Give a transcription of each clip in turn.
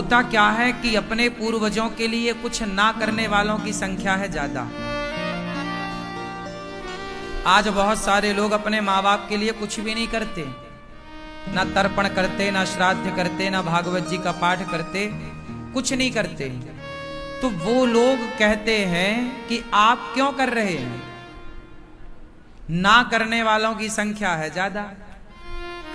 होता क्या है कि अपने पूर्वजों के लिए कुछ ना करने वालों की संख्या है ज्यादा। आज बहुत सारे लोग अपने माँ बाप के लिए कुछ भी नहीं करते, ना तर्पण करते, ना श्राद्ध करते, ना भागवत जी का पाठ करते, कुछ नहीं करते। तो वो लोग कहते हैं कि आप क्यों कर रहे हैं? ना करने वालों की संख्या है ज्यादा,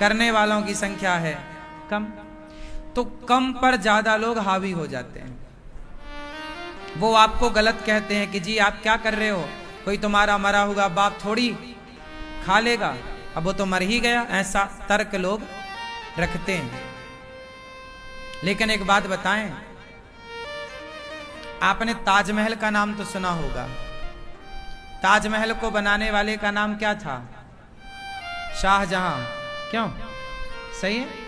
करने वालों की संख्या है कम। तो कम पर ज्यादा लोग हावी हो जाते हैं। वो आपको गलत कहते हैं कि जी आप क्या कर रहे हो, कोई तुम्हारा मरा हुआ बाप थोड़ी खा लेगा, अब वो तो मर ही गया, ऐसा तर्क लोग रखते हैं। लेकिन एक बात बताएं, आपने ताजमहल का नाम तो सुना होगा। ताजमहल को बनाने वाले का नाम क्या था? शाहजहां। क्यों? सही है।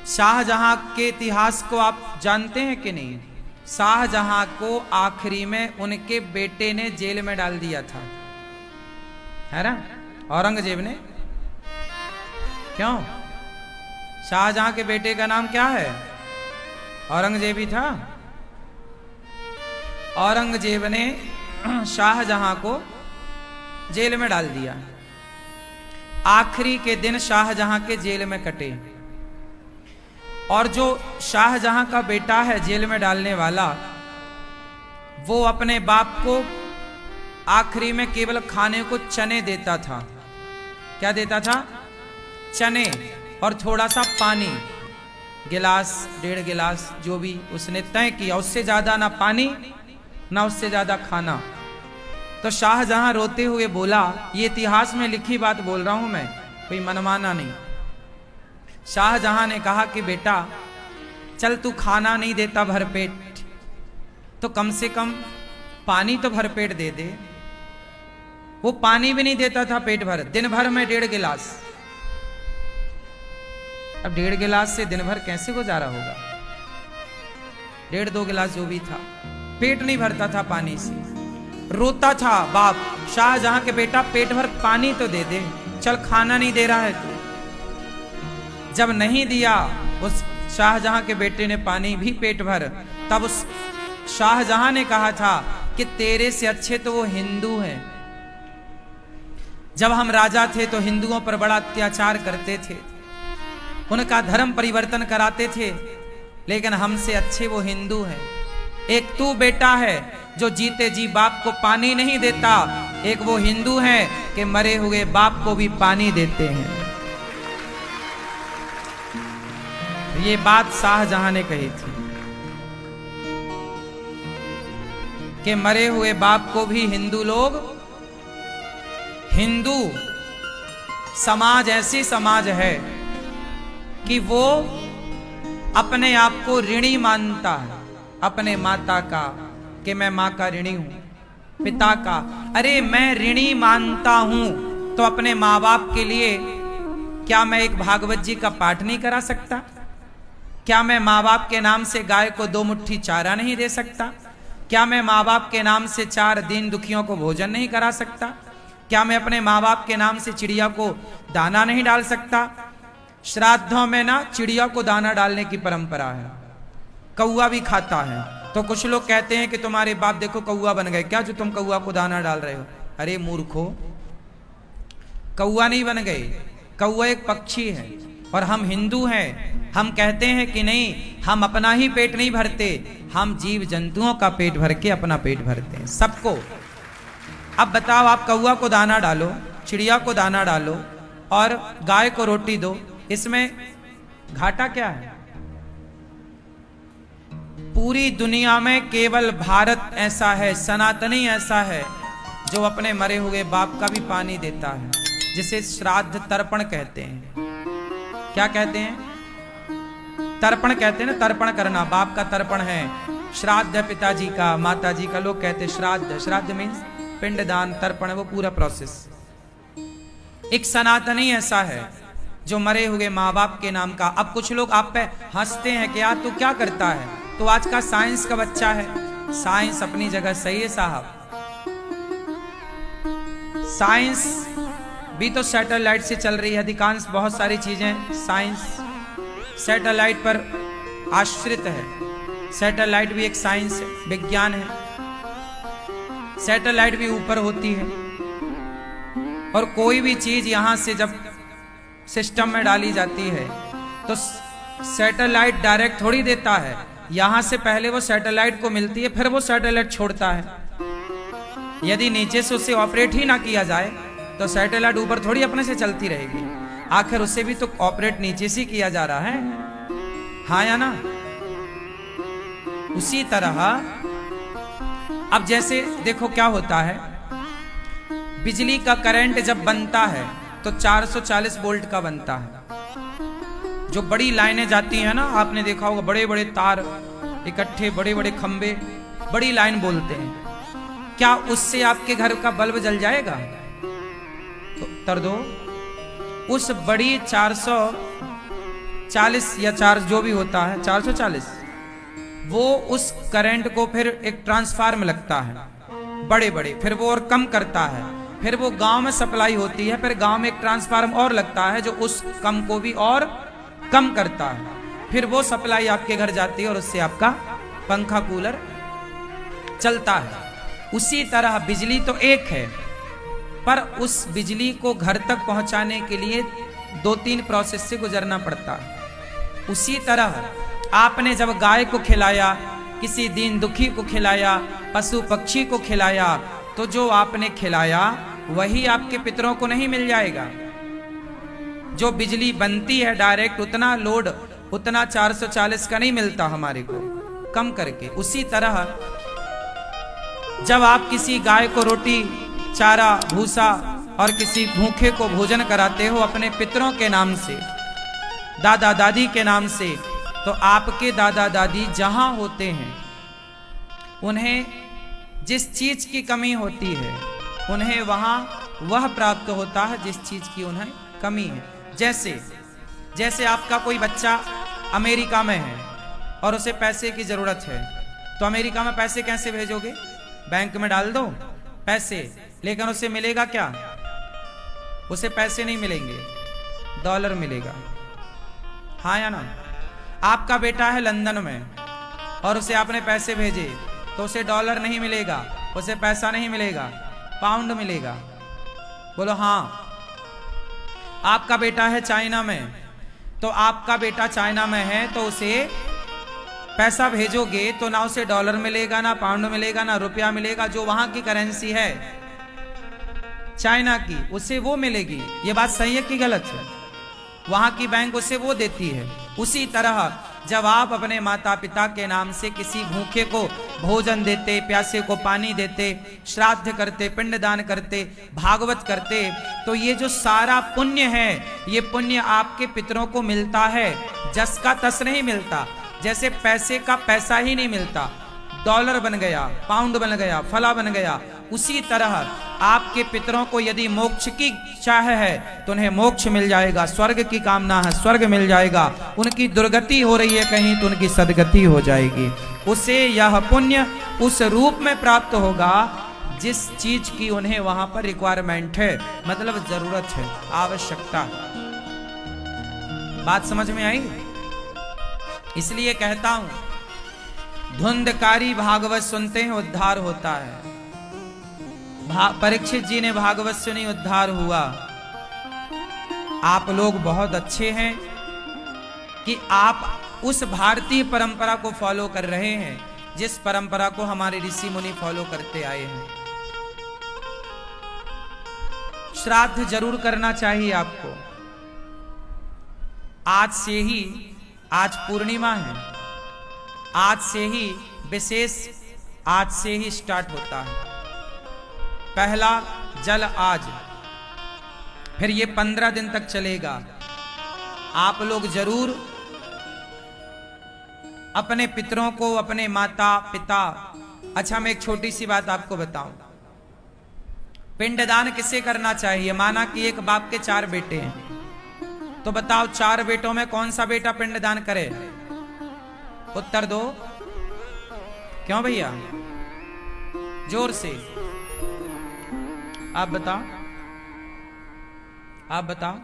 शाहजहां के इतिहास को आप जानते हैं कि नहीं? शाहजहां को आखिरी में उनके बेटे ने जेल में डाल दिया था, है ना? औरंगजेब ने। क्यों? शाहजहां के बेटे का नाम क्या है? औरंगजेब ही था। औरंगजेब ने शाहजहां को जेल में डाल दिया। आखिरी के दिन शाहजहां के जेल में कटे। और जो शाहजहां का बेटा है जेल में डालने वाला, वो अपने बाप को आखिरी में केवल खाने को चने देता था। क्या देता था? चने और थोड़ा सा पानी, गिलास 1.5 गिलास, जो भी उसने तय किया, उससे ज्यादा ना पानी ना उससे ज्यादा खाना। तो शाहजहां रोते हुए बोला, ये इतिहास में लिखी बात बोल रहा हूं मैं, कोई मनमाना नहीं। शाहजहां ने कहा कि बेटा चल, तू खाना नहीं देता भरपेट, तो कम से कम पानी तो भरपेट दे दे। वो पानी भी नहीं देता था पेट भर, दिन भर में 1.5 गिलास। अब 1.5 गिलास से दिन भर कैसे गुजारा होगा? 1.5-2 गिलास जो भी था, पेट नहीं भरता था पानी से। रोता था बाप, शाहजहां के बेटा पेट भर पानी तो दे दे, चल खाना नहीं दे रहा है तू। जब नहीं दिया उस शाहजहां के बेटे ने पानी भी पेट भर, तब उस शाहजहां ने कहा था कि तेरे से अच्छे तो वो हिंदू हैं। जब हम राजा थे तो हिंदुओं पर बड़ा अत्याचार करते थे, उनका धर्म परिवर्तन कराते थे, लेकिन हमसे अच्छे वो हिंदू हैं। एक तू बेटा है जो जीते जी बाप को पानी नहीं देता, एक वो हिंदू है कि मरे हुए बाप को भी पानी देते हैं। ये बात शाहजहां ने कही थी कि मरे हुए बाप को भी हिंदू लोग, हिंदू समाज ऐसी समाज है कि वो अपने आप को ऋणी मानता है, अपने माता का, कि मैं मां का ऋणी हूं, पिता का। अरे मैं ऋणी मानता हूं तो अपने मां बाप के लिए क्या मैं एक भागवत जी का पाठ नहीं करा सकता? क्या मैं माँ बाप के नाम से गाय को 2 मुट्ठी चारा नहीं दे सकता? क्या मैं माँ बाप के नाम से 4 दीन दुखियों को भोजन नहीं करा सकता? क्या मैं अपने माँ बाप के नाम से चिड़िया को दाना नहीं डाल सकता? श्राद्धों में ना चिड़िया को दाना डालने की परंपरा है, कौआ भी खाता है। तो कुछ लोग कहते हैं कि तुम्हारे बाप देखो कौआ बन गए, क्या जो तुम कौआ को दाना डाल रहे हो? अरे मूर्खो, कौआ नहीं बन गए, कौआ एक पक्षी है। और हम हिंदू हैं, हम कहते हैं कि नहीं, हम अपना ही पेट नहीं भरते, हम जीव जंतुओं का पेट भर के अपना पेट भरते हैं, सबको। अब बताओ, आप कौआ को दाना डालो, चिड़िया को दाना डालो और गाय को रोटी दो, इसमें घाटा क्या है? पूरी दुनिया में केवल भारत ऐसा है, सनातनी ऐसा है, जो अपने मरे हुए बाप का भी पानी देता है, जिसे श्राद्ध तर्पण कहते हैं। क्या कहते हैं? तर्पण कहते हैं ना, तर्पण करना, बाप का तर्पण है। श्राद्ध है पिताजी का, माताजी का, लोग कहते हैं श्राद्ध। श्राद्ध मीन्स पिंडदान, तर्पण, वो पूरा प्रोसेस। एक सनातनी ऐसा है जो मरे हुए माँ बाप के नाम का। अब कुछ लोग आप पे हंसते हैं कि यार तू क्या करता है, तो आज का साइंस का बच्चा है। साइंस अपनी जगह सही है साहब, साइंस भी तो सैटेलाइट से चल रही है अधिकांश, बहुत सारी चीजें साइंस सैटेलाइट पर आश्रित है। सैटेलाइट भी एक साइंस है, विज्ञान है। सैटेलाइट भी ऊपर होती है और कोई भी चीज यहां से जब सिस्टम में डाली जाती है तो सैटेलाइट डायरेक्ट थोड़ी देता है, यहां से पहले वो सैटेलाइट को मिलती है, फिर वो सैटेलाइट छोड़ता है। यदि नीचे से उसे ऑपरेट ही ना किया जाए तो सैटेलाइट ऊपर थोड़ी अपने से चलती रहेगी। आखिर उसे भी तो ऑपरेट नीचे से किया जा रहा है, हाँ या ना? उसी तरह अब जैसे देखो क्या होता है, बिजली का करंट जब बनता है तो 440 वोल्ट का बनता है। जो बड़ी लाइनें जाती हैं ना, आपने देखा होगा बड़े बड़े तार इकट्ठे, बड़े बड़े खंबे, बड़ी लाइन बोलते हैं। क्या उससे आपके घर का बल्ब जल जाएगा? तो उत्तर दो। उस बड़ी 440 या 4 जो भी होता है 440, वो उस करंट को फिर एक ट्रांसफार्मर लगता है बड़े बड़े, फिर वो और कम करता है, फिर वो गांव में सप्लाई होती है, फिर गांव में एक ट्रांसफार्मर और लगता है जो उस कम को भी और कम करता है, फिर वो सप्लाई आपके घर जाती है और उससे आपका पंखा कूलर चलता है। उसी तरह बिजली तो एक है, पर उस बिजली को घर तक पहुंचाने के लिए 2-3 प्रोसेस से गुजरना पड़ता है। उसी तरह आपने जब गाय को खिलाया, किसी दीन दुखी को खिलाया, पशु पक्षी को खिलाया, तो जो आपने खिलाया वही आपके पितरों को नहीं मिल जाएगा। जो बिजली बनती है डायरेक्ट, उतना लोड, उतना 440 का नहीं मिलता हमारे को, कम करके। उसी तरह जब आप किसी गाय को रोटी, चारा, भूसा और किसी भूखे को भोजन कराते हो अपने पितरों के नाम से, दादा दादी के नाम से, तो आपके दादा दादी जहां होते हैं उन्हें जिस चीज की कमी होती है उन्हें वहां वह प्राप्त होता है जिस चीज की उन्हें कमी है। जैसे आपका कोई बच्चा अमेरिका में है और उसे पैसे की जरूरत है, तो अमेरिका में पैसे कैसे भेजोगे? बैंक में डाल दो पैसे, लेकिन उसे मिलेगा क्या? उसे पैसे नहीं मिलेंगे, डॉलर मिलेगा, हाँ या ना? आपका बेटा है लंदन में और उसे आपने पैसे भेजे तो उसे डॉलर नहीं मिलेगा, उसे पैसा नहीं मिलेगा, पाउंड मिलेगा। बोलो हाँ। आपका बेटा है चाइना में, तो आपका बेटा चाइना में है तो उसे पैसा भेजोगे तो ना उसे डॉलर मिलेगा, ना पाउंड मिलेगा, ना रुपया मिलेगा। जो वहां की करेंसी है चाइना की, उसे वो मिलेगी। ये बात सही है कि गलत है? वहां की बैंक उसे वो देती है। उसी तरह जब आप अपने माता पिता के नाम से किसी भूखे को भोजन देते, प्यासे को पानी देते, श्राद्ध करते, पिंडदान करते, भागवत करते, तो ये जो सारा पुण्य है, ये पुण्य आपके पितरों को मिलता है, जस का तस नहीं मिलता। जैसे पैसे का पैसा ही नहीं मिलता, डॉलर बन गया, पाउंड बन गया, फला बन गया, उसी तरह आपके पितरों को यदि मोक्ष की चाह है तो उन्हें मोक्ष मिल जाएगा, स्वर्ग की कामना है स्वर्ग मिल जाएगा, उनकी दुर्गति हो रही है कहीं तो उनकी सदगति हो जाएगी। उसे यह पुण्य उस रूप में प्राप्त होगा जिस चीज की उन्हें वहां पर रिक्वायरमेंट है, मतलब जरूरत है, आवश्यकता। बात समझ में आई? इसलिए कहता हूं धुंधकारी भागवत सुनते हैं उद्धार होता है। परीक्षित जी ने भागवत सुनी, उद्धार हुआ। आप लोग बहुत अच्छे हैं कि आप उस भारतीय परंपरा को फॉलो कर रहे हैं जिस परंपरा को हमारे ऋषि मुनि फॉलो करते आए हैं। श्राद्ध जरूर करना चाहिए आपको। आज से ही, आज पूर्णिमा है, आज से ही विशेष, आज से ही स्टार्ट होता है। पहला जल आज, फिर ये 15 दिन तक चलेगा। आप लोग जरूर अपने पितरों को, अपने माता पिता, अच्छा मैं एक छोटी सी बात आपको बताऊं, पिंडदान किसे करना चाहिए? माना कि एक बाप के 4 बेटे हैं, तो बताओ 4 बेटों में कौन सा बेटा पिंडदान करे? उत्तर दो। क्यों भैया? जोर से आप बताओ, आप बताओ।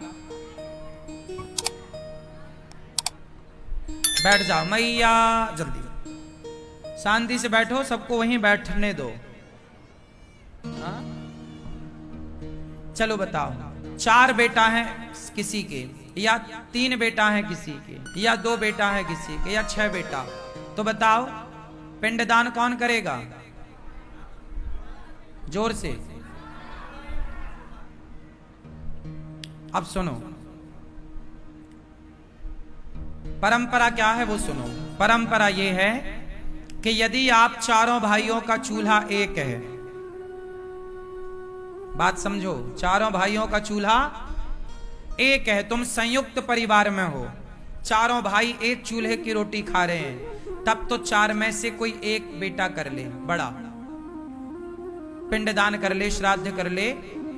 बैठ जाओ मैया, जल्दी शांति से बैठो, सबको वहीं बैठने दो। हाँ? चलो बताओ, 4 बेटा हैं किसी के, या 3 बेटा हैं किसी के, या 2 बेटा है किसी के, या 6 बेटा, तो बताओ पिंडदान कौन करेगा? जोर से। अब सुनो, परंपरा क्या है वो सुनो। परंपरा ये है कि यदि आप चारों भाइयों का चूल्हा एक है, बात समझो, चारों भाइयों का चूल्हा एक है, तुम संयुक्त परिवार में हो, चारों भाई एक चूल्हे की रोटी खा रहे हैं, तब तो 4 में से कोई एक बेटा कर ले, बड़ा पिंडदान कर ले, श्राद्ध कर ले,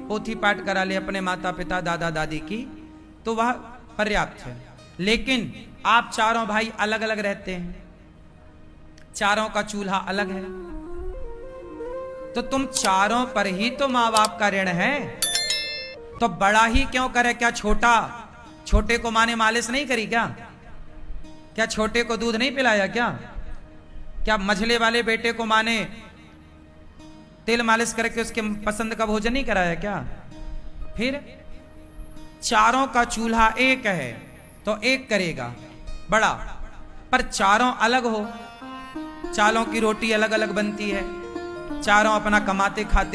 पोथी पाठ करा ले अपने माता पिता दादा दादी की, तो वह पर्याप्त है। लेकिन आप चारों भाई अलग अलग रहते हैं, चारों का चूल्हा अलग है, तो तुम चारों पर ही तो माँ बाप का ऋण है, तो बड़ा ही क्यों करे? क्या छोटा, छोटे को माँ ने मालिश नहीं करी क्या? क्या छोटे को दूध नहीं पिलाया क्या? क्या मझले वाले बेटे को माँ ने तेल मालिश करके उसके पसंद का भोजन नहीं कराया क्या? फिर चारों का चूल्हा एक है तो एक करेगा बड़ा, पर चारों अलग हो, चारों की रोटी अलग अलग बनती है, चारों अपना कमाते खाते